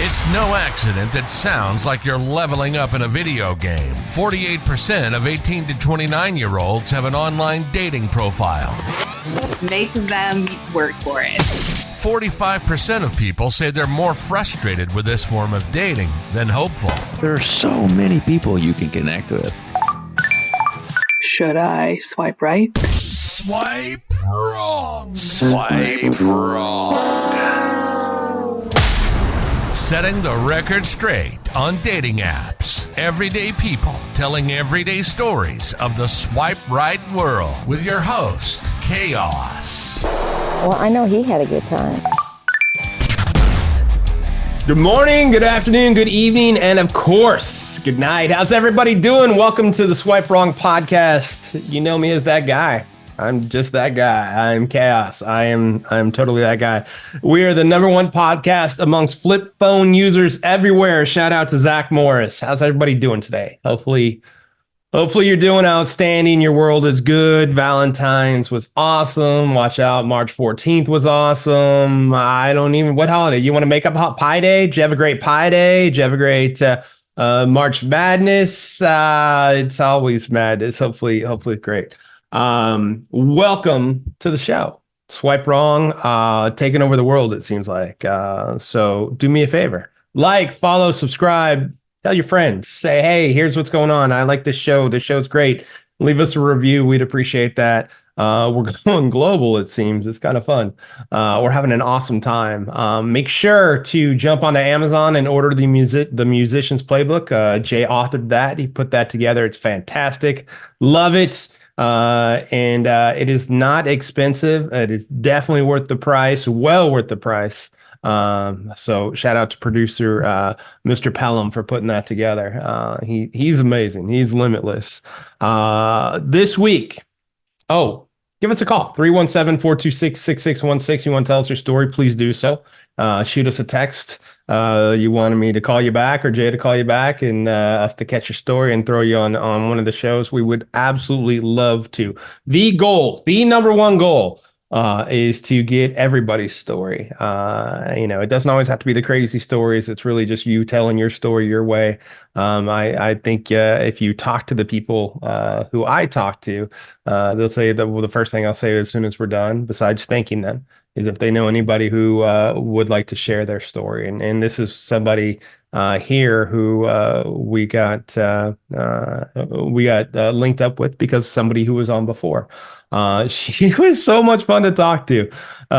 It's no accident that sounds like you're leveling up in a video game. 48% of 18 to 29-year-olds have an online dating profile. Make them work for it. 45% of people say they're more frustrated with this form of dating than hopeful. There are so many people you can connect with. Should I swipe right? Swipe wrong. Swipe wrong. Setting the record straight on dating apps. Everyday people telling everyday stories of the swipe right world with your host, Koss. Well, I know he had a good time. Good morning, good afternoon, good evening, and of course, good night. How's everybody doing? Welcome to the Swipe Wrong podcast. You know me as that guy. I'm just that guy. I'm Koss. I'm totally that guy. We are the #1 podcast amongst flip phone users everywhere. Shout out to Zach Morris. How's everybody doing today? Hopefully you're doing outstanding. Your world is good. Valentine's was awesome. Watch out. March 14th was awesome. What holiday? You want to make up Pie Day? Did you have a great Pie Day? Did you have a great March Madness? It's always madness. Hopefully great. Welcome to the show. Swipe Wrong, taking over the world, it seems like. So do me a favor. Like, follow, subscribe, tell your friends. Say, hey, here's what's going on. I like this show. This show's great. Leave us a review. We'd appreciate that. We're going global, it seems. It's kind of fun. We're having an awesome time. Make sure to jump onto Amazon and order the Musician's Playbook. Jay authored that. He put that together. It's fantastic. Love it. And it is not expensive. It is definitely worth the price, well worth the price. So shout out to producer Mr. Pelham for putting that together. He's amazing. He's limitless. This week, give us a call, 317-426-6616. You want to tell us your story, please do so. Shoot us a text. You wanted me to call you back or Jay to call you back and us to catch your story and throw you on one of the shows. We would absolutely love to. The #1 goal is to get everybody's story. It doesn't always have to be the crazy stories. It's really just you telling your story your way. I think if you talk to the people who I talk to, they'll say that the first thing I'll say as soon as we're done, besides thanking them, is if they know anybody who would like to share their story. And this is somebody here who we got linked up with because somebody who was on before. She was so much fun to talk to. We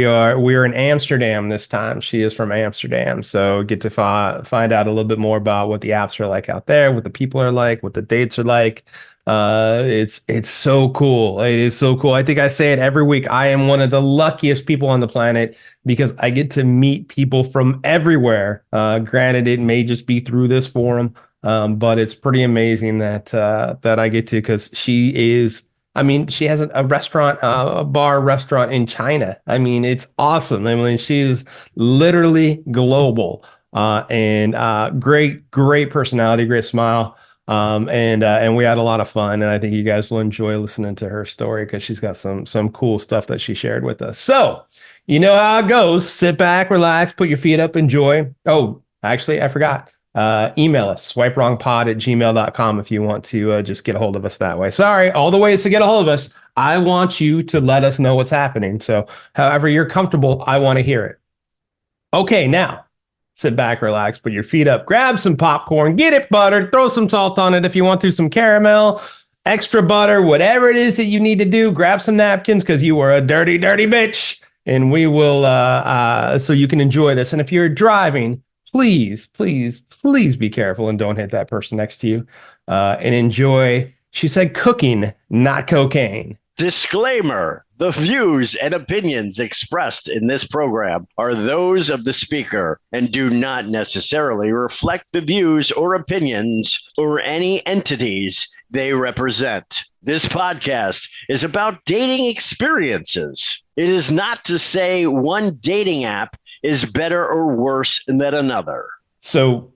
are in Amsterdam this time. She is from Amsterdam. So get to find out a little bit more about what the apps are like out there, what the people are like, what the dates are like. It's so cool. It is so cool. I think I say it every week. I am one of the luckiest people on the planet because I get to meet people from everywhere. Granted, it may just be through this forum, but it's pretty amazing that I get to, because she has a restaurant, a restaurant in China. It's awesome. She is literally global, and great personality, great smile. And we had a lot of fun, and I think you guys will enjoy listening to her story because she's got some cool stuff that she shared with us. So you know how it goes. Sit back, relax, put your feet up, enjoy. Oh, actually, I forgot. Email us, swipewrongpod@gmail.com if you want to just get a hold of us that way. Sorry, all the ways to get a hold of us. I want you to let us know what's happening. So however you're comfortable, I want to hear it. Okay, now sit back, relax, put your feet up, grab some popcorn, get it buttered, throw some salt on it if you want to, some caramel, extra butter, whatever it is that you need to do. Grab some napkins because you are a dirty, dirty bitch. And we will, so you can enjoy this. And if you're driving, please be careful and don't hit that person next to you. And enjoy, she said, cooking, not cocaine. Disclaimer. The views and opinions expressed in this program are those of the speaker and do not necessarily reflect the views or opinions or any entities they represent. This podcast is about dating experiences. It is not to say one dating app is better or worse than another. So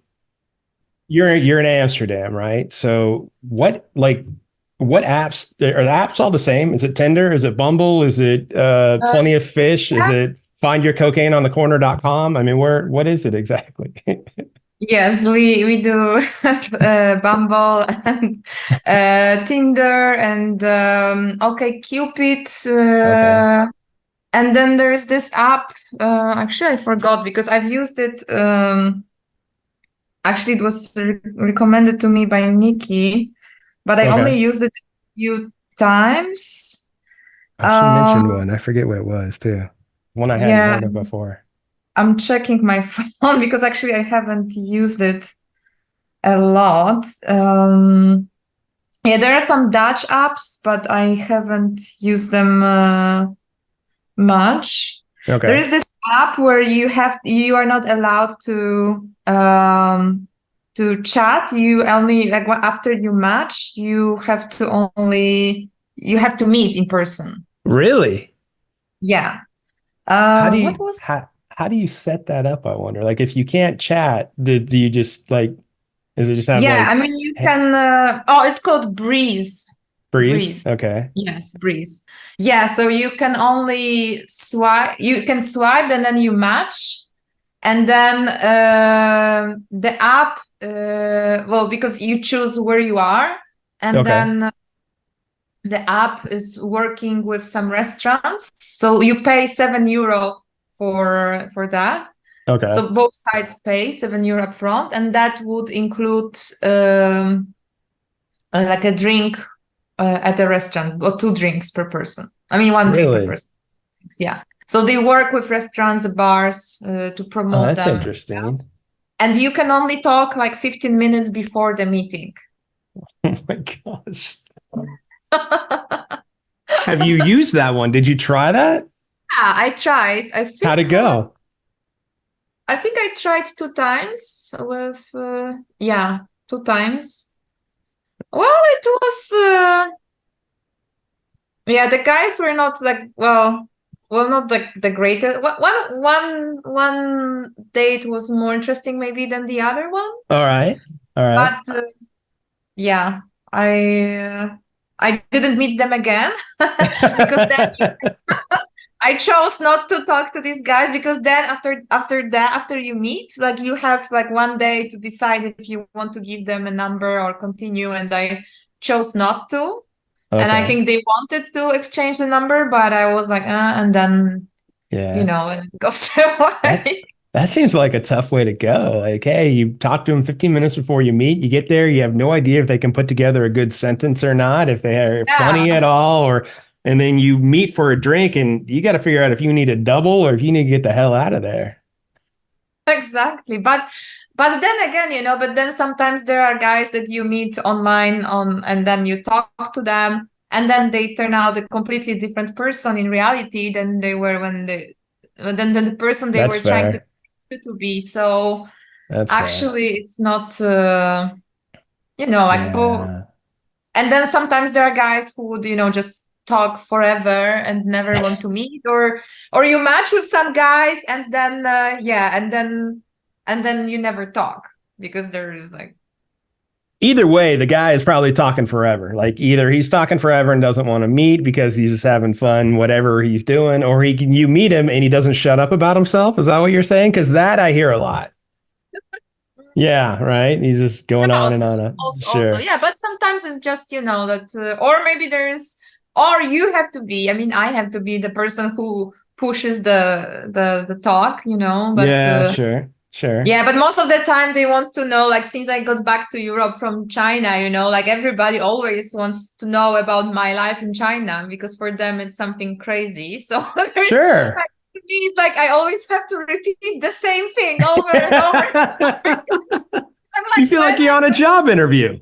you're in Amsterdam, right? So what apps are the apps all the same? Is it Tinder? Is it Bumble? Is it Plenty of Fish? Is it findyourcocaineonthecorner.com? I mean, what is it exactly? Yes, we do Bumble and Tinder and Cupid. Okay. And then there's this app. Actually, I forgot because I've used it. Actually, it was recommended to me by Nikki, but I only used it a few times. She mentioned one. I forget what it was too. One I hadn't heard of before. I'm checking my phone because actually I haven't used it a lot. There are some Dutch apps, but I haven't used them much. Okay. There is this app where you are not allowed to chat. You only like after you match, you have to meet in person. Really? Yeah. How do you set that up? I wonder. Like, if you can't chat, do you just like? Is it just have I mean, you can. It's called Breeze. Breeze. Okay. Yes, Breeze. Yeah, so you can only swipe. You can swipe and then you match, and then the app. Because you choose where you are, and then the app is working with some restaurants. So you pay €7 for that. Okay. So both sides pay €7 up front, and that would include like a drink at a restaurant, or 2 drinks per person. I mean, 1 drink per person. Yeah. So they work with restaurants, bars to promote them. That's interesting. And you can only talk like 15 minutes before the meeting. Oh my gosh. Have you used that one? Did you try that? Yeah, I tried. How'd it go? I think I tried 2 times with 2 times. Well, it was the guys were not like not the greatest. One date was more interesting maybe than the other one. All right. But I didn't meet them again because then I chose not to talk to these guys, because then after you meet, like you have like 1 day to decide if you want to give them a number or continue, and I chose not to. Okay. And I think they wanted to exchange the number, but I was like, and then and it goes away. That seems like a tough way to go. Like, hey, you talk to them 15 minutes before you meet, you get there, you have no idea if they can put together a good sentence or not, if they are funny at all, and then you meet for a drink, and you got to figure out if you need a double or if you need to get the hell out of there. Exactly. But then again, but then sometimes there are guys that you meet online and then you talk to them, and then they turn out a completely different person in reality than they were than the person they were trying to be. So actually it's not both. And then sometimes there are guys who would just talk forever and never want to meet, or you match with some guys and then and then you never talk, because there is like, either way, the guy is probably talking forever. Like, either he's talking forever and doesn't want to meet because he's just having fun, whatever he's doing, or you meet him and he doesn't shut up about himself. Is that what you're saying? Because that I hear a lot. Yeah, right. He's just going on and on. Also, yeah, but sometimes it's just that, or maybe or you have to be. I mean, I have to be the person who pushes the talk, But yeah, sure. Yeah, but most of the time they want to know, like, since I got back to Europe from China, like everybody always wants to know about my life in China, because for them it's something crazy. So sure. Like, to me, it's like I always have to repeat the same thing over and over. Like, you feel like you're on a job interview,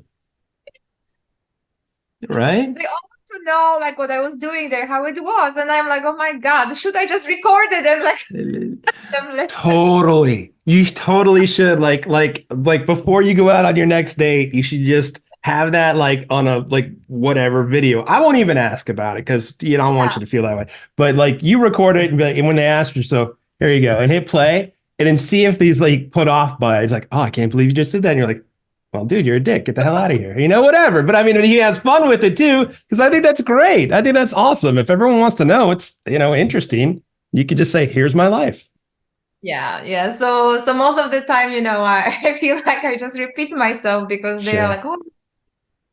right? They all want to know like what I was doing there, how it was, and I'm like, oh my God, should I just record it and like Totally. You totally should. Like before you go out on your next date, you should just have that like on a whatever video. I won't even ask about it because I don't want you to feel that way. But like, you record it and be like, and when they ask you, so here you go, and hit play, and then see if these like put off by it. It's like, oh, I can't believe you just did that. And you're like, well, dude, you're a dick. Get the hell out of here. Whatever. But I mean, he has fun with it too, because I think that's great. I think that's awesome. If everyone wants to know, it's interesting. You could just say, here's my life. Yeah. So most of the time, I feel like I just repeat myself because they are like, oh,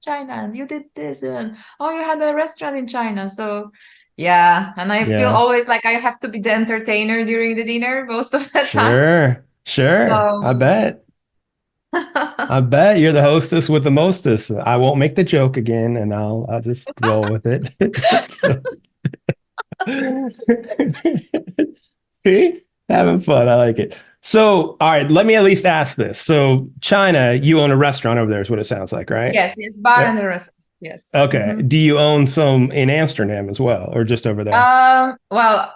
China, and you did this, and oh, you had a restaurant in China. So yeah, and I feel always like I have to be the entertainer during the dinner most of the time. Sure. So I bet. I bet you're the hostess with the mostest. I won't make the joke again, and I'll just roll with it. See? Having fun. I like it. So, all right, let me at least ask this. So, China, you own a restaurant over there, is what it sounds like, right? Yes, bar and a restaurant. Yes. Okay. Do you own some in Amsterdam as well, or just over there? Well,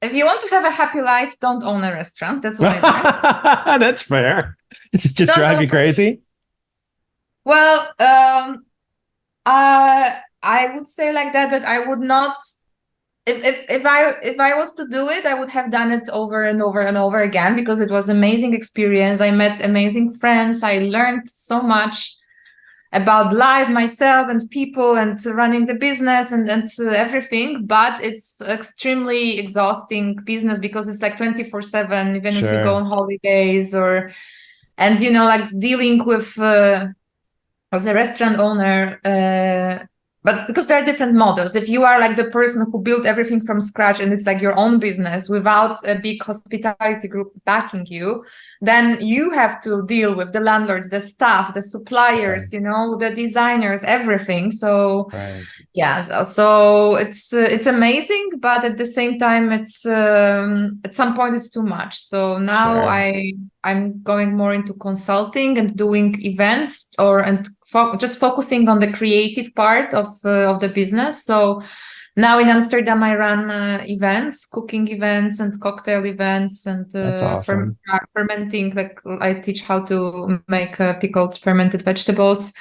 if you want to have a happy life, don't own a restaurant. That's what I learned. That's fair. Does it just drive you crazy? Well, I would say like that I would not. If I was to do it, I would have done it over and over and over again because it was amazing experience. I met amazing friends. I learned so much about life, myself, and people, and running the business and everything. But it's extremely exhausting business because it's like 24/7, even if you go on holidays and like dealing with as a restaurant owner. But because there are different models, if you are like the person who built everything from scratch and it's like your own business without a big hospitality group backing you, then you have to deal with the landlords, the staff, the suppliers, the designers, everything. So yeah, so it's amazing, but at the same time, it's at some point it's too much. So now I'm going more into consulting and doing events just focusing on the creative part of the business. So now in Amsterdam, I run events, cooking events and cocktail events, and That's awesome. fermenting. Like I teach how to make pickled fermented vegetables.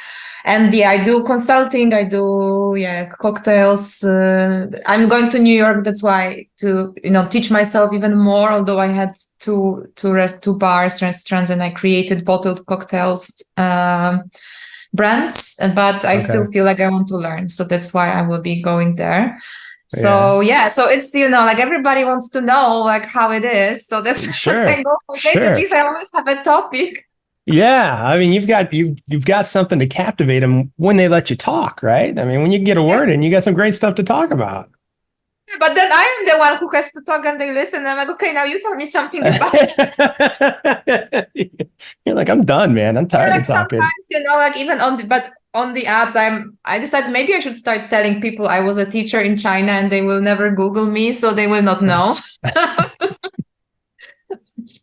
And yeah, I do consulting. I do cocktails. I'm going to New York. That's why to teach myself even more. Although I had two bars, restaurants, and I created bottled cocktails brands. But I still feel like I want to learn. So that's why I will be going there. So so it's like everybody wants to know like how it is. So that's why I go for dates. At least I always have a topic. Yeah, I mean, you've got something to captivate them when they let you talk, right? I mean, when you get a word in, you got some great stuff to talk about. But then I'm the one who has to talk and they listen. I'm like, okay, now you tell me something about it. You're like, I'm done, man. I'm tired of talking. Sometimes, like even on the apps, I decided maybe I should start telling people I was a teacher in China and they will never Google me, so they will not know.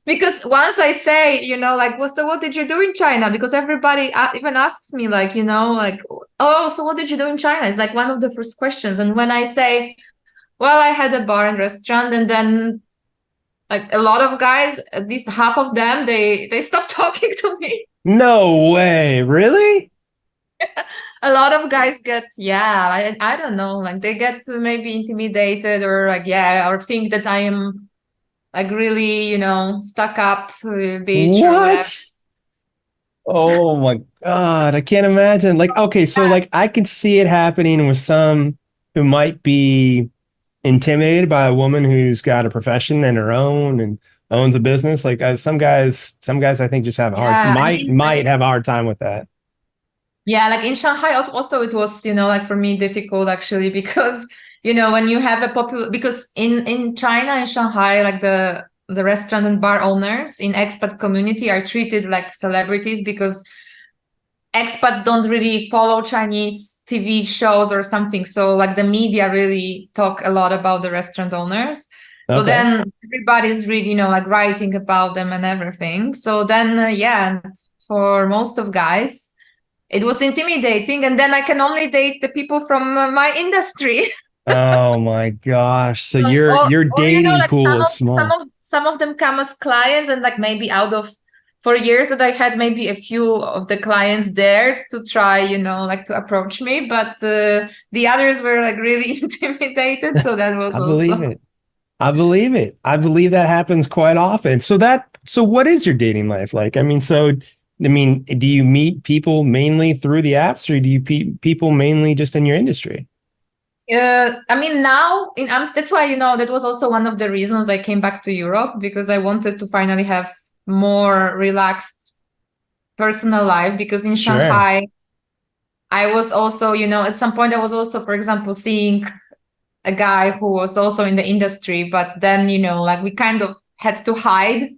Because once I say, like, well, so what did you do in China? Because everybody even asks me, like, like, oh, so what did you do in China? It's like one of the first questions. And when I say, well, I had a bar and restaurant, and then like a lot of guys, at least half of them, they stopped talking to me. No way. Really? A lot of guys get, I don't know, like they get maybe intimidated or like, or think that I am like really, stuck up bitch. What? Oh my God. I can't imagine. Like, okay, so like I can see it happening with some who might be intimidated by a woman who's got a profession and her own and owns a business. Like some guys I think just have a hard might have a hard time with that. Yeah, like in Shanghai also it was, like for me difficult actually because when you have because in China and Shanghai, like the restaurant and bar owners in expat community are treated like celebrities because expats don't really follow Chinese TV shows or something. So like the media really talk a lot about the restaurant owners. So then everybody's really, like writing about them and everything. So then, and for most of guys, it was intimidating. And then I can only date the people from my industry. Oh my gosh. So your dating pool is small. Some of them come as clients, and like maybe out of 4 years that I had maybe a few of the clients there to try, like to approach me, but the others were like really intimidated. So that was I believe it. I believe that happens quite often. So what is your dating life like? I mean, do you meet people mainly through the apps, or do you meet people mainly just in your industry? I mean, now in Amsterdam, that's why, that was also one of the reasons I came back to Europe, because I wanted to finally have more relaxed personal life. Because in Shanghai, I was also, at some point I was also, for example, seeing a guy who was also in the industry, but then, like we kind of had to hide.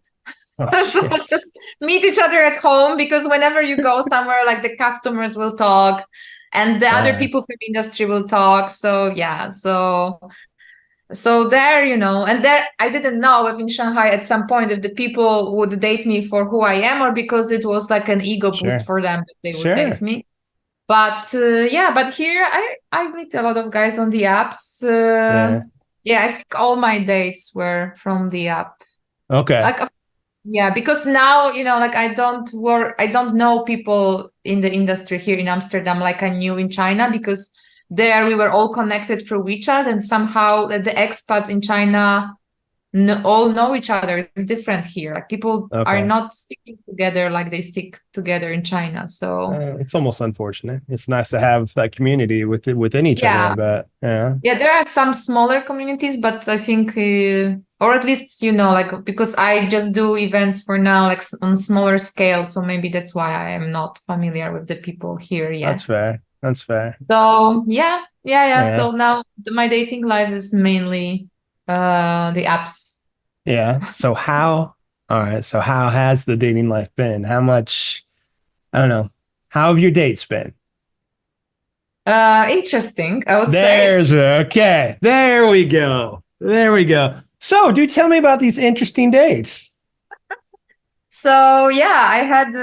So just meet each other at home, because whenever you go somewhere, like the customers will talk and the other people from industry will talk. So yeah, so there, and there I didn't know if in Shanghai at some point if the people would date me for who I am, or because it was like an ego boost for them that they would date me. But but here I meet a lot of guys on the apps. I think all my dates were from the app. Okay. Because now, like I don't know people in the industry here in Amsterdam like I knew in China, because there we were all connected through WeChat, and somehow the expats in China all know each other. It's different here. Like people are not sticking together like they stick together in China. So it's almost unfortunate. It's nice to have that community within each other. But there are some smaller communities, but I think, or at least like, because I just do events for now, like on smaller scale. So maybe that's why I am not familiar with the people here yet. That's fair. So yeah. So now my dating life is mainly the apps. Yeah. So how has the dating life been? How much, I don't know, how have your dates been? Interesting, I would say. Okay. There we go. So do tell me about these interesting dates. So yeah, I had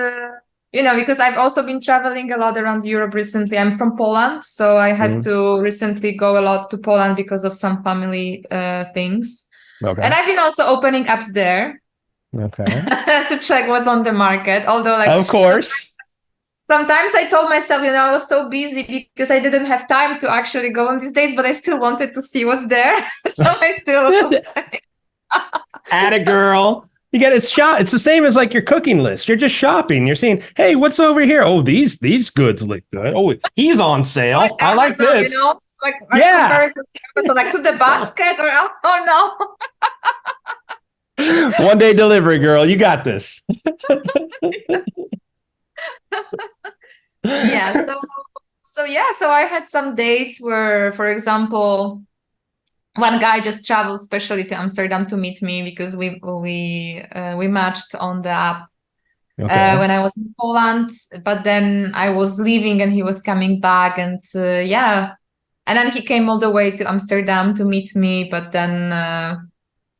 because I've also been traveling a lot around Europe recently. I'm from Poland, so I had to recently go a lot to Poland because of some family things. Okay. And I've been also opening apps there. Okay. To check what's on the market. Although, like, of course, sometimes I told myself, I was so busy because I didn't have time to actually go on these dates, but I still wanted to see what's there. So I still was Atta girl. You get it shot. It's the same as like your cooking list. You're just shopping. You're seeing, hey, what's over here? Oh, these goods look good. Oh, he's on sale. Like I like this. Like like to the basket or no. One day delivery, girl. You got this. Yeah. So I had some dates where, for example, one guy just traveled specially to Amsterdam to meet me because we matched on the app when I was in Poland. But then I was leaving and he was coming back, and and then he came all the way to Amsterdam to meet me. But then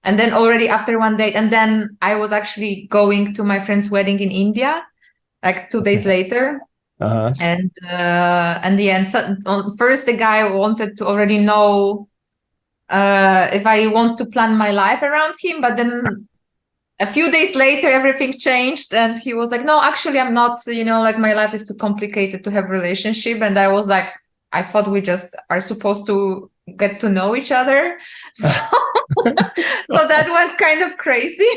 and then already after one date, and then I was actually going to my friend's wedding in India, like 2 days later. And in the end, first the guy wanted to already know if I want to plan my life around him, but then a few days later everything changed and he was like, no, actually I'm not, like my life is too complicated to have a relationship. And I was like, I thought we just are supposed to get to know each other. So, so that went kind of crazy.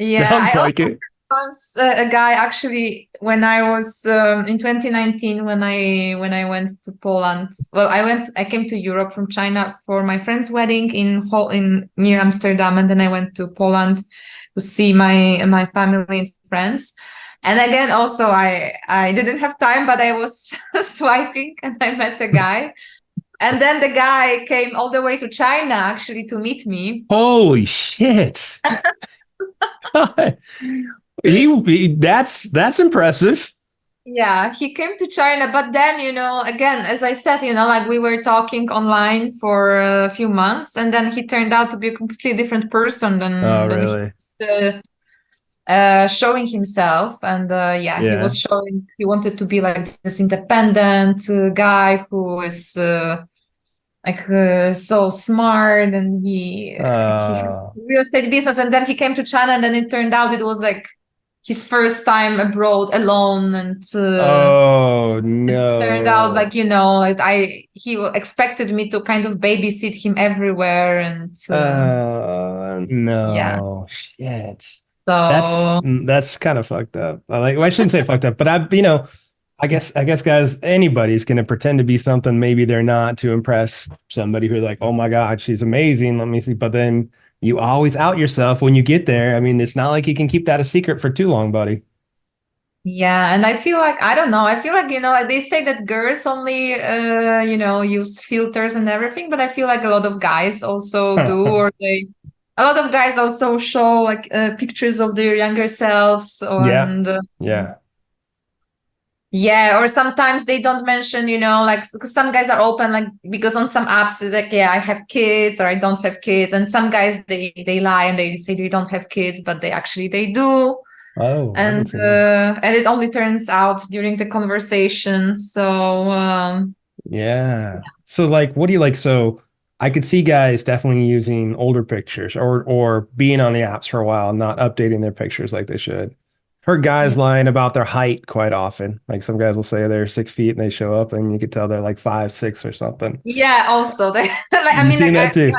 Sounds like it. Once a guy actually, when I was in 2019, when I went to Poland, I came to Europe from China for my friend's wedding in near Amsterdam, and then I went to Poland to see my family and friends. And again, also I didn't have time, but I was swiping and I met a guy. And then the guy came all the way to China actually to meet me. Holy shit. That's impressive. Yeah, he came to China, but then, again, as I said, like we were talking online for a few months, and then he turned out to be a completely different person than really? He was showing himself. And he was showing, he wanted to be like this independent guy who is so smart, and he has real estate business. And then he came to China, and then it turned out it was like his first time abroad alone, and it turned out like he expected me to kind of babysit him everywhere, and shit. So that's kind of fucked up. I shouldn't say fucked up, but I guess, guys, anybody's gonna pretend to be something maybe they're not to impress somebody who's like, oh my God, she's amazing. Let me see. But then you always out yourself when you get there. I mean, it's not like you can keep that a secret for too long, buddy. Yeah, and I feel like I don't know. I feel like like they say that girls only use filters and everything, but I feel like a lot of guys also do, or a lot of guys also show like pictures of their younger selves, Yeah. and Yeah. yeah, or sometimes they don't mention, like because some guys are open, like because on some apps it's like, yeah, I have kids or I don't have kids, and some guys they lie and they say they don't have kids, but they do. Oh, And it only turns out during the conversation. So yeah. So like, what do you like? So I could see guys definitely using older pictures or being on the apps for a while, and not updating their pictures like they should. Heard guys lying about their height quite often. Like some guys will say they're 6 feet and they show up and you could tell they're like 5'6" or something. yeah, also they You seen that too?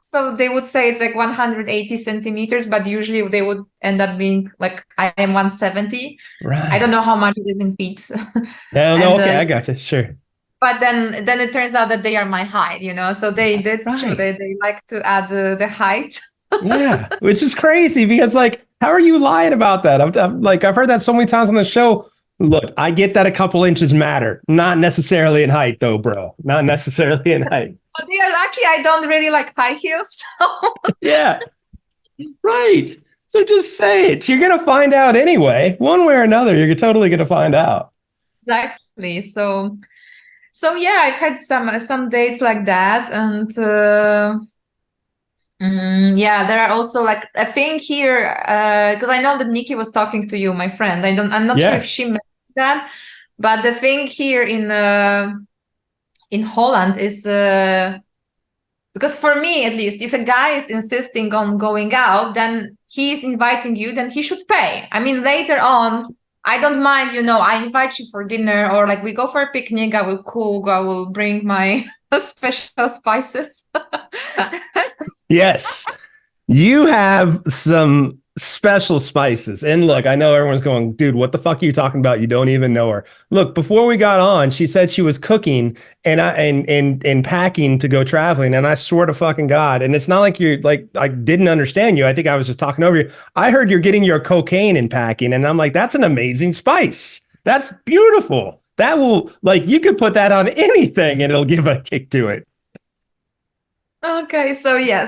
so they would say it's like 180 centimeters, but usually they would end up being like I am 170. Right. I don't know how much it is in feet. No, And, okay, I gotcha. Sure. but then it turns out that they are my height, So that's true. Right. They like to add the height. Yeah, which is crazy because like, how are you lying about that? I've heard that so many times on the show. Look, I get that a couple inches matter, not necessarily in height though, bro. Not necessarily in height. But they are lucky I don't really like high heels. So. Yeah, right. So just say it. You're gonna find out anyway, one way or another. You're totally gonna find out. Exactly. So yeah, I've had some dates like that, and yeah, there are also like a thing here because I know that Nikki was talking to you, my friend. I'm not sure if she meant that, but the thing here in Holland is because for me at least, if a guy is insisting on going out, then he's inviting you, then he should pay. I mean, later on, I don't mind, I invite you for dinner, or like we go for a picnic, I will cook, I will bring my special spices. Yes, you have some special spices. And look, I know everyone's going, dude, what the fuck are you talking about? You don't even know her. Look, before we got on, she said she was cooking and packing to go traveling. And I swear to fucking God, and it's not like you're like, I didn't understand you. I think I was just talking over you. I heard you're getting your cocaine and packing. And I'm like, that's an amazing spice. That's beautiful. That will, like, you could put that on anything and it'll give a kick to it. Okay, so yeah,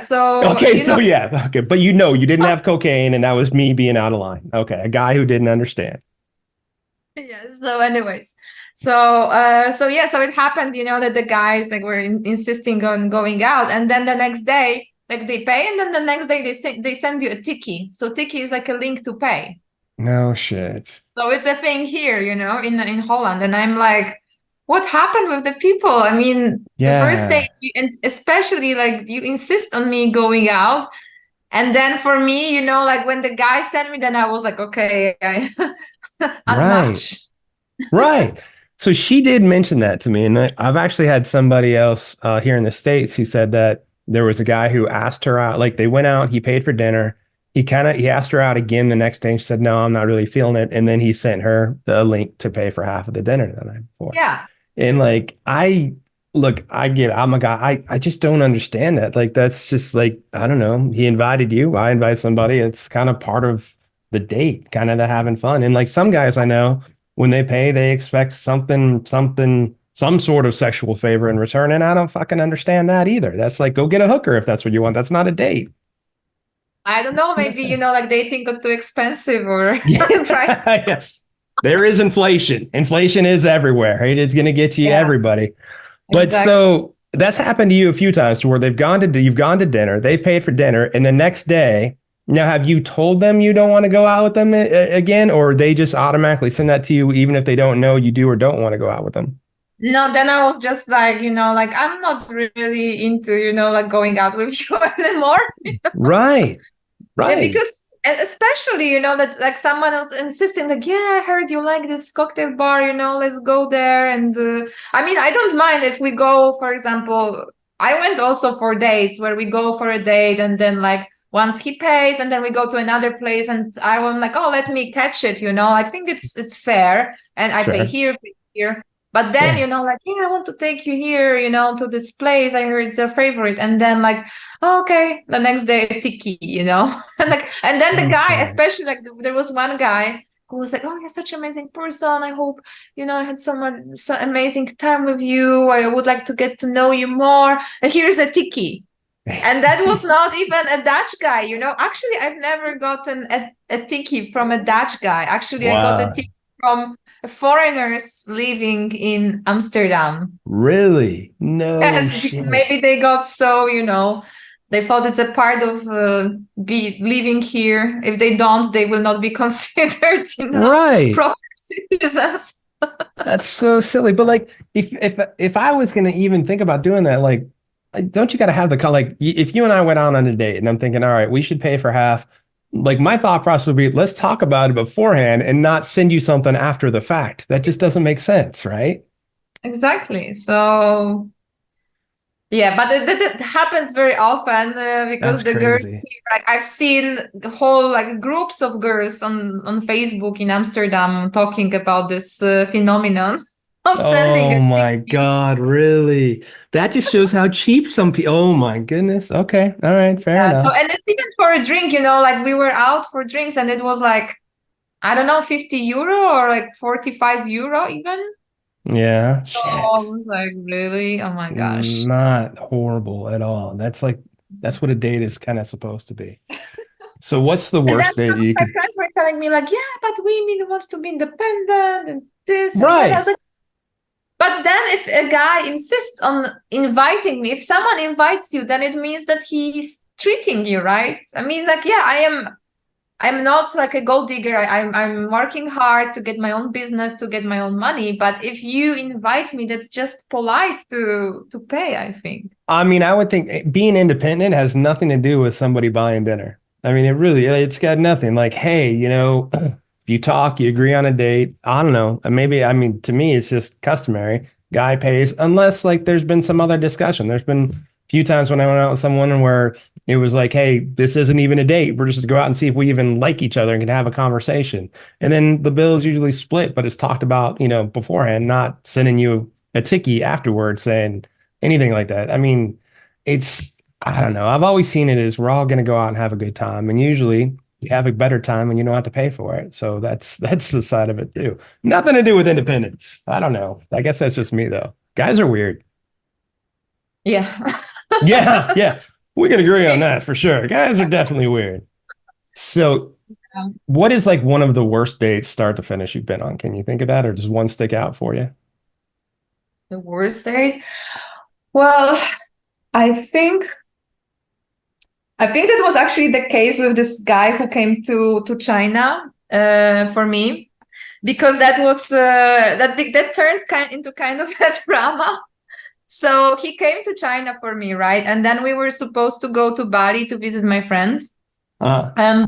okay, but you didn't have cocaine, and that was me being out of line. Okay, a guy who didn't understand. Yeah. So, anyways, so it happened, that the guys like were insisting on going out, and then the next day, like they pay, and then the next day they send you a tiki. So tiki is like a link to pay. No shit. So it's a thing here, in Holland, and I'm like, what happened with the people? I mean, the first day, and especially like you insist on me going out. And then for me, like when the guy sent me, then I was like, okay, unmatched. Right. So she did mention that to me. And I've actually had somebody else here in the States who said that there was a guy who asked her out, like they went out, he paid for dinner. He asked her out again the next day. And she said, no, I'm not really feeling it. And then he sent her the link to pay for half of the dinner the night before. Yeah. And like, I'm a guy. I just don't understand that. Like, that's just like, I don't know. He invited you. I invite somebody. It's kind of part of the date, kind of the having fun. And like some guys I know, when they pay, they expect some sort of sexual favor in return. And I don't fucking understand that either. That's like, go get a hooker if that's what you want. That's not a date. I don't know. Maybe, like they think it's too expensive or price. Yes. There is inflation. Inflation is everywhere. Right? It's going to get you everybody. But so that's happened to you a few times to where you've gone to dinner, they've paid for dinner, and the next day, now have you told them you don't want to go out with them again, or they just automatically send that to you even if they don't know you do or don't want to go out with them? No, then I was just like, like I'm not really into, like going out with you anymore. Right. Yeah, because especially, that like someone else insisting like, yeah, I heard you like this cocktail bar, let's go there. And I mean, I don't mind if we go, for example, I went also for dates where we go for a date and then like once he pays, and then we go to another place, and I was like, oh, let me catch it, I think it's fair, and I pay here. But then, like, I want to take you here, to this place. I heard it's your favorite. And then like, oh, okay, the next day, tiki, and then the guy, especially like there was one guy who was like, oh, you're such an amazing person. I hope, I had some amazing time with you. I would like to get to know you more. And here's a tiki. And that was not even a Dutch guy, Actually, I've never gotten a tiki from a Dutch guy. Actually, I got a tiki from foreigners living in Amsterdam. Really? No. Yes, shit. Maybe they got so, they thought it's a part of be living here. If they don't, they will not be considered, right, proper citizens. That's so silly. But like, if I was gonna even think about doing that, like, don't you got to have the like? If you and I went out on a date, and I'm thinking, all right, we should pay for half. Like, my thought process would be, let's talk about it beforehand and not send you something after the fact. That just doesn't make sense, right? Exactly. So, yeah, but it happens very often because the girls here, like, I've seen whole like groups of girls on Facebook in Amsterdam talking about this phenomenon of sending. Oh my God, really? That just shows how cheap some people. Oh my goodness. Okay. All right. Fair enough. So, and it's even for a drink, like we were out for drinks and it was like, I don't know, 50 euro or like 45 euro even. Yeah. So I was like, really? Oh my gosh. Not horrible at all. That's what a date is kind of supposed to be. So what's the worst date you could? My friends were telling me like, yeah, but women want to be independent and this. Right. And I was like, but then if a guy insists on inviting me, if someone invites you, then it means that he's treating you right. I mean, like, yeah, I'm not like a gold digger. I'm working hard to get my own business, to get my own money. But if you invite me, that's just polite to pay, I think. I mean, I would think being independent has nothing to do with somebody buying dinner. I mean, it's got nothing. Like, hey, you talk, you agree on a date. I don't know. Maybe, I mean, to me, it's just customary. Guy pays, unless like there's been some other discussion. There's been a few times when I went out with someone where it was like, hey, this isn't even a date. We're just to go out and see if we even like each other and can have a conversation. And then the bill is usually split, but it's talked about, beforehand, not sending you a tiki afterwards saying anything like that. I mean, I don't know. I've always seen it as we're all going to go out and have a good time. And usually you have a better time when you don't have to pay for it. So that's the side of it too. Nothing to do with independence. I don't know. I guess that's just me though. Guys are weird. Yeah. Yeah. We can agree on that for sure. Guys are definitely weird. So what is like one of the worst dates start to finish you've been on? Can you think of that, or does one stick out for you? The worst date? Well, I think that was actually the case with this guy who came to China for me, because that was that turned into kind of a drama. So he came to China for me, right? And then we were supposed to go to Bali to visit my friend. And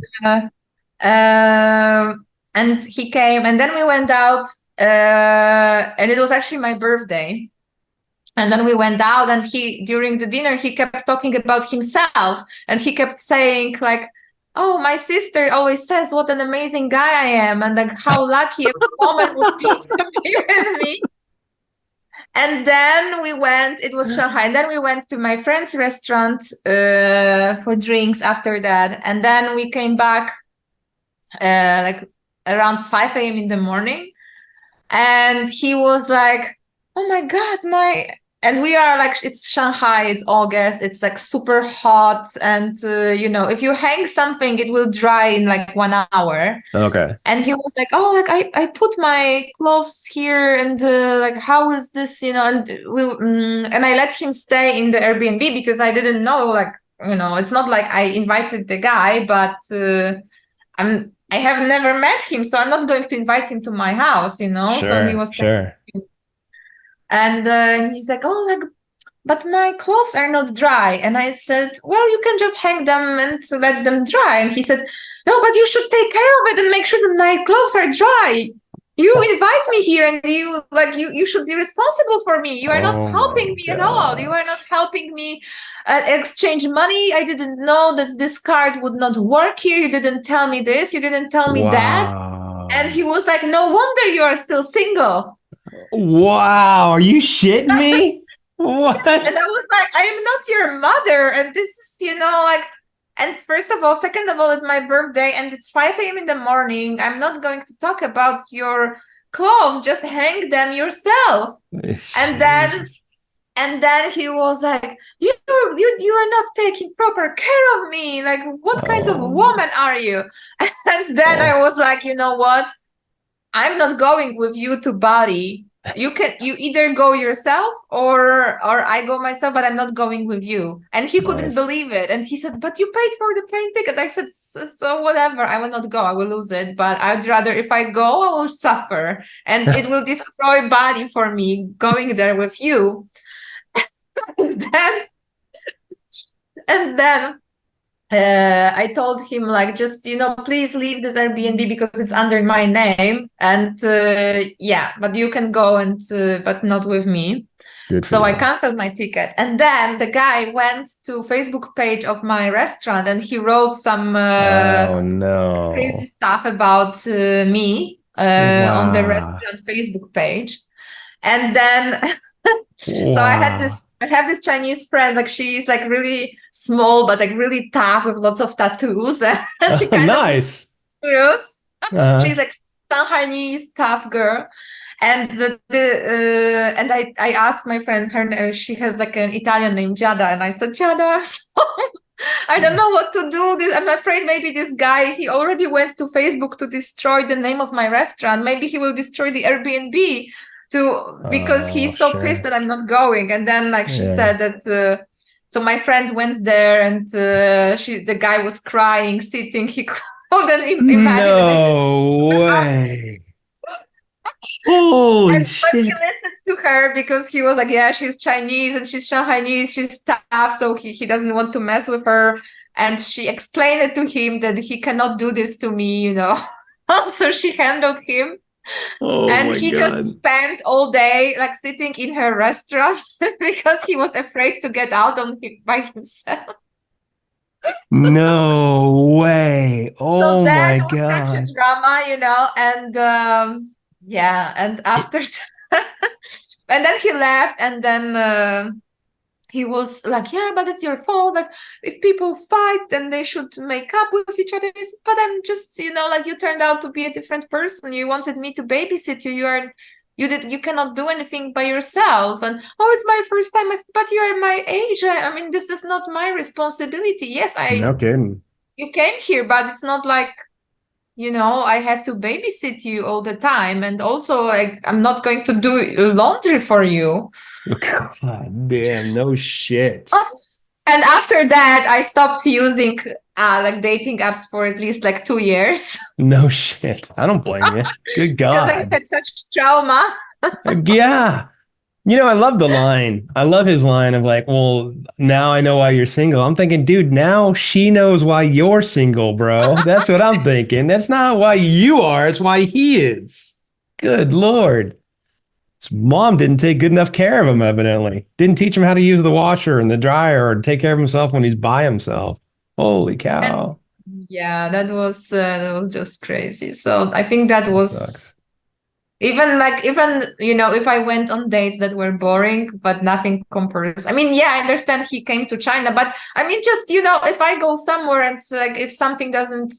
he came, and then we went out, and it was actually my birthday. And then we went out, and during the dinner, he kept talking about himself, and he kept saying like, oh, my sister always says what an amazing guy I am, and like how lucky a woman would be to be with me. And then it was Shanghai, and then we went to my friend's restaurant for drinks after that. And then we came back like around 5 a.m. in the morning. And he was like, oh my God, and we are like, it's Shanghai, it's August, it's like super hot. And, if you hang something, it will dry in like 1 hour. Okay. And he was like, oh, like I put my clothes here, and like, how is this, and I let him stay in the Airbnb because I didn't know, like, it's not like I invited the guy, but I have never met him, so I'm not going to invite him to my house, Sure, so he was sure. And he's like, oh, like, but my clothes are not dry. And I said, well, you can just hang them and let them dry. And he said, no, but you should take care of it and make sure that my clothes are dry. You invite me here and you should be responsible for me. You are not Oh helping my me at all. You are not helping me exchange money. I didn't know that this card would not work here. You didn't tell me this. You didn't tell me that. Wow. And he was like, no wonder you are still single. Wow. Are you shitting me? What? And I was like, I am not your mother. And this is, like, and first of all, second of all, it's my birthday and it's 5 a.m. in the morning. I'm not going to talk about your clothes. Just hang them yourself. And then he was like, you are not taking proper care of me. Like, what kind of woman are you? And then I was like, you know what? I'm not going with you to Bali. You either go yourself or I go myself, but I'm not going with you. And he couldn't believe it. And he said, but you paid for the plane ticket. I said, so whatever, I will not go, I will lose it. But I'd rather, if I go, I will suffer. And it will destroy Bali for me going there with you. and then I told him, like, just, please leave this Airbnb because it's under my name. And but you can go and but not with me. So I canceled my ticket. And then the guy went to Facebook page of my restaurant and he wrote some crazy stuff about me on the restaurant Facebook page. And then so I have this Chinese friend, like she's like really small, but like really tough with lots of tattoos. And she kind nice. She's like Shanghainese tough girl. And and I asked my friend, she has like an Italian name, Giada. And I said, Giada, I don't know what to do. I'm afraid maybe this guy, he already went to Facebook to destroy the name of my restaurant. Maybe he will destroy the Airbnb. Because he's so pissed that I'm not going. And then she said that so my friend went there and the guy was crying, sitting, he couldn't imagine. No way. Holy shit. But he listened to her because he was like, yeah, she's Chinese and she's Shanghainese, she's tough, so he doesn't want to mess with her. And she explained it to him that he cannot do this to me, So she handled him. And he just spent all day like sitting in her restaurant because he was afraid to get out by himself. No way. Oh my God. So that was such a drama, and and after that, and then he left, and then he was like, yeah, but it's your fault. Like, if people fight, then they should make up with each other. But I'm just, like, you turned out to be a different person. You wanted me to babysit you. You cannot do anything by yourself. And, it's my first time. I said, but you are my age. I mean, this is not my responsibility. Yes, No kidding. You came here, but it's not like, I have to babysit you all the time. And also, like, I'm not going to do laundry for you. God damn, no shit. And after that, I stopped using like dating apps for at least like 2 years. No shit. I don't blame you. Good God. Because I had such trauma. Yeah. I love the line. I love his line of like, well, now I know why you're single. I'm thinking, dude, now she knows why you're single, bro. That's what I'm thinking. That's not why you are. It's why he is. Good Lord. His mom didn't take good enough care of him, evidently. Didn't teach him how to use the washer and the dryer or take care of himself when he's by himself. Holy cow. Yeah, that was just crazy. So I think that was... Sucks. Even if I went on dates that were boring, but nothing compares. I mean, yeah, I understand he came to China, but I mean, just, if I go somewhere and it's like, if something doesn't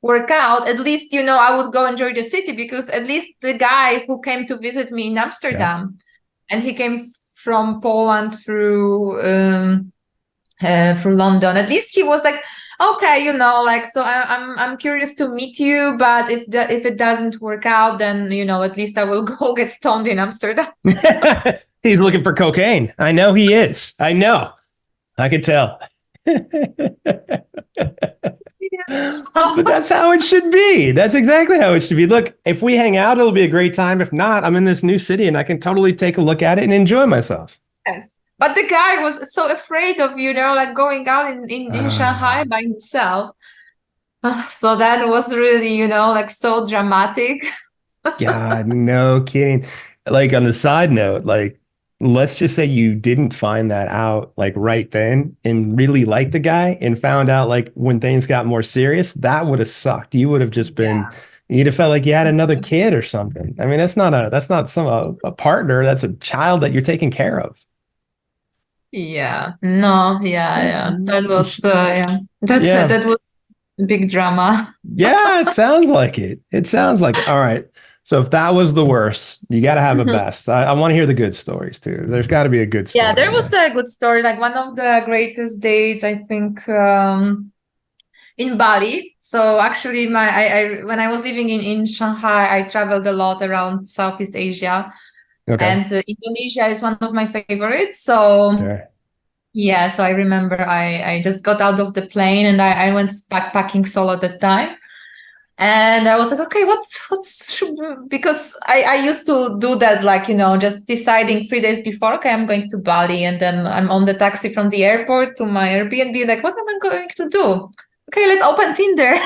work out, at least, I would go enjoy the city, because at least the guy who came to visit me in Amsterdam, and he came from Poland through London, at least he was like, okay, so I'm curious to meet you, but if it doesn't work out, then, at least I will go get stoned in Amsterdam. He's looking for cocaine. I know he is. I know. I could tell. But that's how it should be. That's exactly how it should be. Look, if we hang out, it'll be a great time. If not, I'm in this new city and I can totally take a look at it and enjoy myself. Yes. But the guy was so afraid of, like going out in Shanghai by himself. So that was really, like so dramatic. God, no kidding. Like on the side note, like let's just say you didn't find that out like right then and really liked the guy and found out like when things got more serious, that would have sucked. You would have just been, Yeah. you'd have felt like you had another kid or something. I mean, that's not some a partner, that's a child that you're taking care of. Yeah. No, yeah. That was Yeah. that was big drama. Yeah, it sounds like it. It sounds like it. All right. So if that was the worst, you got to have a best. I want to hear the good stories too. There's got to be a good Yeah, story there in was there. a good story, like one of the greatest dates, I think, in Bali. So actually, I when I was living in Shanghai, I traveled a lot around Southeast Asia, Okay. and Indonesia is one of my favorites. So Sure. yeah, so I remember I just got out of the plane and I went backpacking solo at that time. And I was like, okay, because I used to do that, like, just deciding 3 days before, okay, I'm going to Bali. And then I'm on the taxi from the airport to my Airbnb, like, what am I going to do? Okay, let's open Tinder.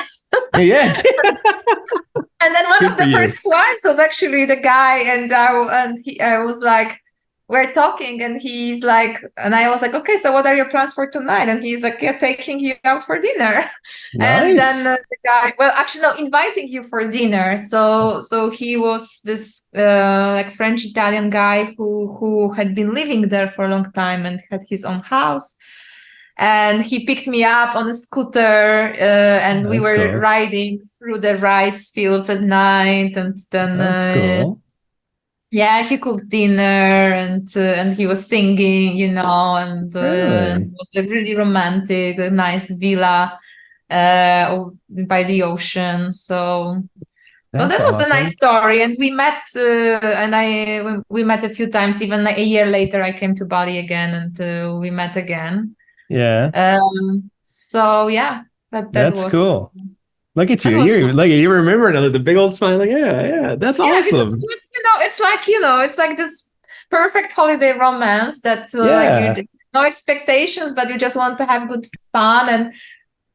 Yeah. And then one Good of for the you. first swipes was actually the guy, and I was like, we're talking, and he's like, and I was like, okay, so what are your plans for tonight? And he's like, yeah, taking you out for dinner. And then Nice. the guy, well, actually, no, inviting you for dinner. So he was this like French Italian guy who had been living there for a long time and had his own house. And he picked me up on a scooter, and we That's were cool. riding through the rice fields at night. And then That's cool. yeah, he cooked dinner, and he was singing, and it Really? was like really romantic, a nice villa by the ocean. So That's that was a nice awesome. story, and we met, and we met a few times. Even like a year later, I came to Bali again, and we met again. Yeah. So yeah, that That's was cool. Look at that you. was You fun. like you remember it, the big old smile. Like, yeah, yeah. That's Yeah, because awesome. it's like this perfect holiday romance that like Yeah. no expectations, but you just want to have good fun,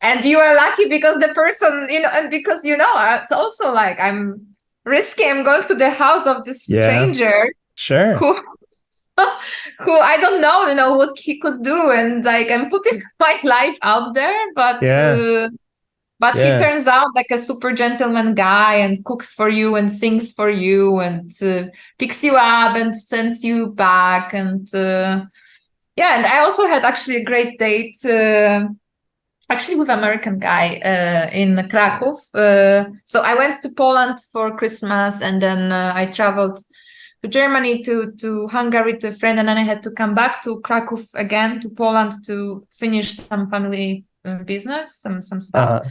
and you are lucky because the person, and because it's also like I'm going to the house of this Yeah. stranger Sure. who who I don't know, what he could do, and like I'm putting my life out there, Yeah. but he Yeah. turns out like a super gentleman guy and cooks for you and sings for you and picks you up and sends you back. And yeah, and I also had actually a great date, actually with American guy in Krakow. So I went to Poland for Christmas, and then I traveled to Germany, to Hungary to a friend, and then I had to come back to Krakow again, to Poland, to finish some family business, some stuff. Uh-huh.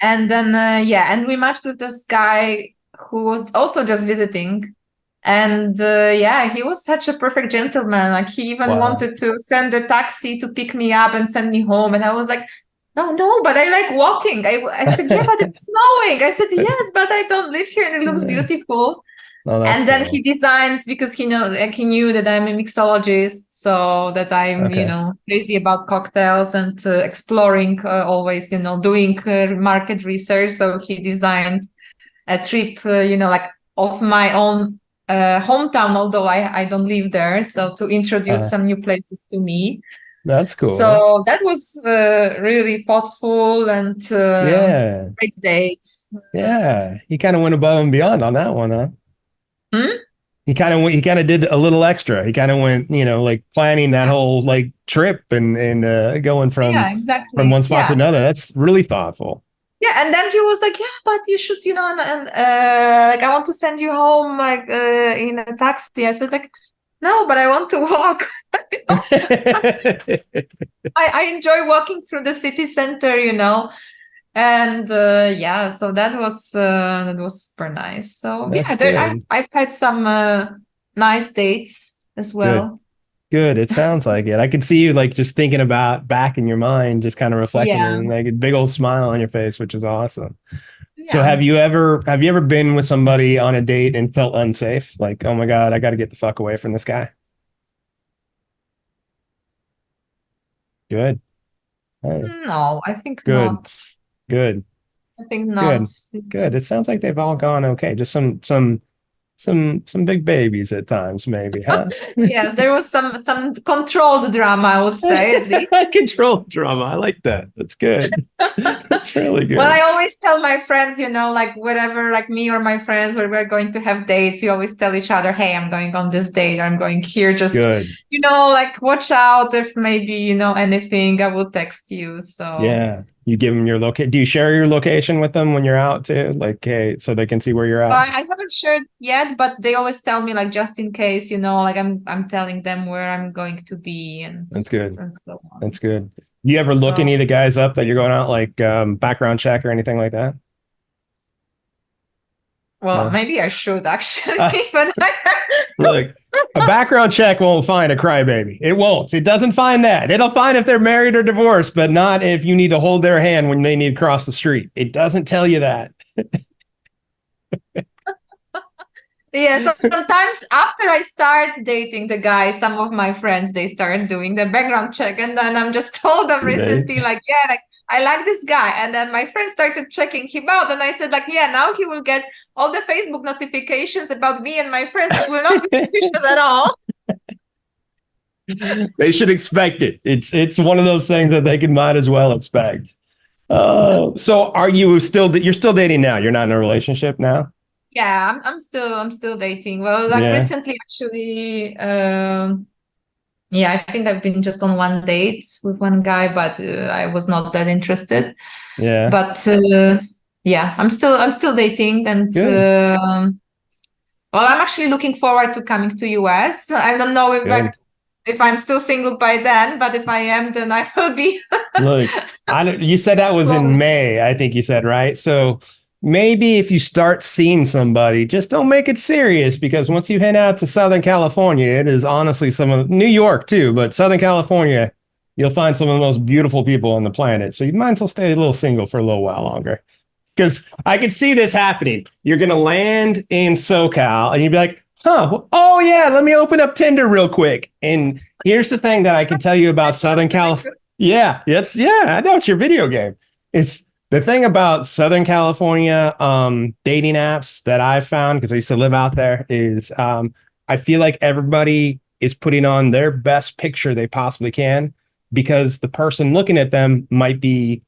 And then yeah, and we matched with this guy who was also just visiting. And yeah, he was such a perfect gentleman. Like he even Wow. wanted to send a taxi to pick me up and send me home. And I was like, no, but I like walking. I said, yeah, but it's snowing. I said, yes, but I don't live here and it looks Yeah. beautiful. Oh, that's And then he cool. designed, because he knew that I'm a mixologist, so that I'm Okay. crazy about cocktails and exploring, always doing market research. So he designed a trip, like of my own hometown, although I don't live there, so to introduce Uh, some new places to me. that's cool. So that was really thoughtful and Yeah. great date. Yeah. He kind of went above and beyond on that one, huh? Hmm? He kind of did a little extra. He kind of went, like planning that whole like trip and going Yeah, from exactly. one spot to Yeah. another. That's really thoughtful. Yeah, and then he was like, "Yeah, but you should, and like I want to send you home like in a taxi." I said like, "No, but I want to walk." You know? I enjoy walking through the city center, and yeah, so that was super nice. So That's yeah, there good. I've had some nice dates as Good. well. Good. It sounds like it. I could see you like just thinking about back in your mind, just kind of reflecting Yeah, and like a big old smile on your face, which is awesome. So yeah. have you ever been with somebody on a date and felt unsafe? Like, oh my God, I got to get the fuck away from this guy. Good. Hey, No, I think good. not. Good. I think Good. not. Good. It sounds like they've all gone okay. Just some big babies at times, maybe, huh? Yes, there was some controlled drama, I would say, at least. Controlled drama. I like that. That's good. That's really good. Well, I always tell my friends, like wherever, like me or my friends, where we're going to have dates, we always tell each other, hey, I'm going on this date, I'm going here. Just, good. Like watch out if maybe, anything, I will text you. So Yeah. You give them your location. Do you share your location with them when you're out too? Like, hey, so they can see where you're at? I haven't shared yet, but they always tell me, like, just in case, like I'm telling them where I'm going to be, and That's good. and so on. That's good. You ever look any of the guys up that you're going out, like background check or anything like that? Well, No. maybe I should actually. But Look, a background check won't find a crybaby. It won't. It doesn't find that. It'll find if they're married or divorced, but not if you need to hold their hand when they need to cross the street. It doesn't tell you that. yeah, so sometimes after I start dating the guy, some of my friends, they start doing the background check, and then I'm just told them recently, like, yeah, like I like this guy, and then my friend started checking him out, and I said, like, yeah, now he will get all the Facebook notifications about me and my friends. It will not be suspicious at all. They should expect it. It's one of those things that they might as well expect. So are you you're still dating now? You're not in a relationship now? Yeah, I'm still dating. Well, like recently, actually, I think I've been just on one date with one guy, but I was not that interested. Yeah. But I'm still dating, and well, I'm actually looking forward to coming to US. I don't know if I'm still single by then, but if I am, then I will be. Look, you said that was in May, I think you said, right? So maybe if you start seeing somebody, just don't make it serious, because once you head out to Southern California, it is honestly some of New York too, but Southern California, you'll find some of the most beautiful people on the planet. So you might as well stay a little single for a little while longer. Because I could see this happening. You're going to land in SoCal and you'd be like, oh yeah, let me open up Tinder real quick. And here's the thing that I can tell you about Southern California. Yeah, I know it's your video game. It's the thing about Southern California dating apps that I've found, because I used to live out there, is I feel like everybody is putting on their best picture they possibly can, because the person looking at them might be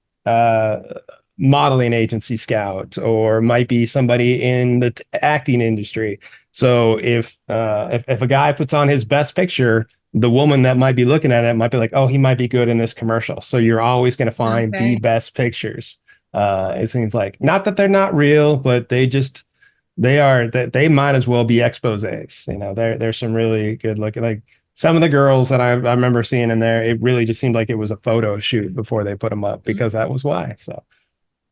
modeling agency scout, or might be somebody in the acting industry. So if a guy puts on his best picture, the woman that might be looking at it might be like, oh, he might be good in this commercial. So you're always going to find the best pictures. It seems like, not that they're not real, but they might as well be exposés. There's some really good looking, like some of the girls that I remember seeing in there, it really just seemed like it was a photo shoot before they put them up, because that was why. So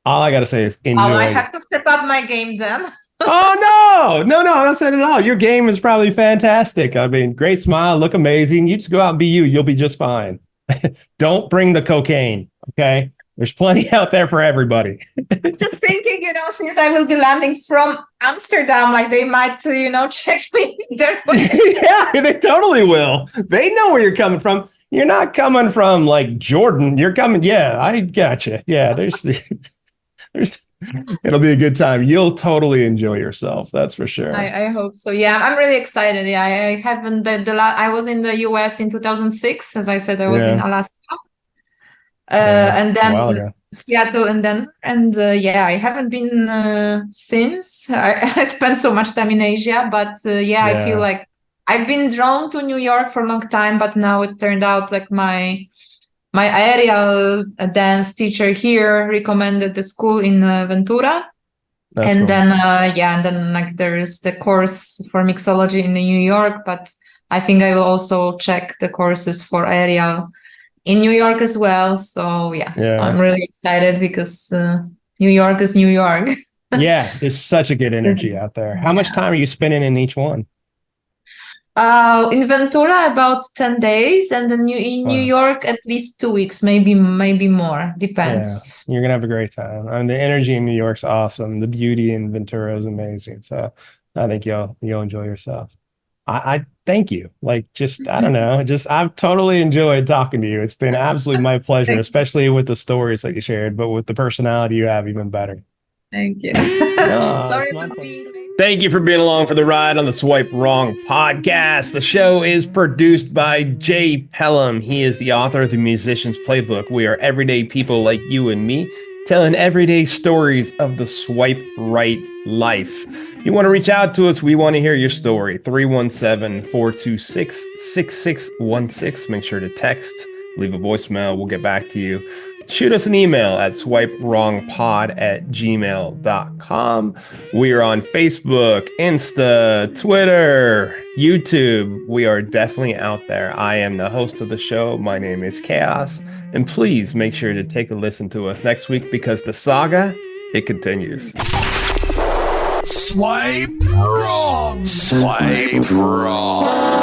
all I got to say is enjoy. I have to step up my game then. Oh, no, that's not at all. Your game is probably fantastic. I mean, great smile, look amazing. You just go out and be you. You'll be just fine. Don't bring the cocaine, okay? There's plenty out there for everybody. Just thinking, since I will be landing from Amsterdam, like they might, check me. Yeah, they totally will. They know where you're coming from. You're not coming from like Jordan. You're coming. Yeah, I gotcha. Yeah, there's it'll be a good time. You'll totally enjoy yourself. That's for sure. I hope so. Yeah, I'm really excited. Yeah, I haven't. I was in the US in 2006. As I said, I was in Alaska. And then Seattle and Denver, and I haven't been since. I spent so much time in Asia, but I feel like I've been drawn to New York for a long time, but now it turned out like my aerial dance teacher here recommended the school in Ventura. That's and cool. Then like there is the course for mixology in New York, but I think I will also check the courses for aerial in New York as well. So so I'm really excited, because New York is New York. Yeah, there's such a good energy out there. How much time are you spending in each one? In Ventura about 10 days, and then in New York at least 2 weeks, maybe more, depends. You're gonna have a great time. I mean, the energy in New York's awesome. The beauty in Ventura is amazing. So I think you'll enjoy yourself. I thank you. Like, just, I don't know, I've totally enjoyed talking to you. It's been absolutely my pleasure, especially with the stories that you shared, but with the personality you have, even better. Thank you. No, Sorry it's my for fun. being late. Thank you for being along for the ride on the Swipe Wrong podcast. The show is produced by Jay Pelham. He is the author of The Musician's Playbook. We are everyday people like you and me, telling everyday stories of the swipe right life. You want to reach out to us, we want to hear your story. 317-426-6616. Make sure to text, leave a voicemail, we'll get back to you. Shoot us an email at swipewrongpod@gmail.com. We are on Facebook, Insta, Twitter, YouTube. We are definitely out there. I am the host of the show. My name is Koss. And please make sure to take a listen to us next week because the saga, it continues. Swipe wrong. Swipe wrong.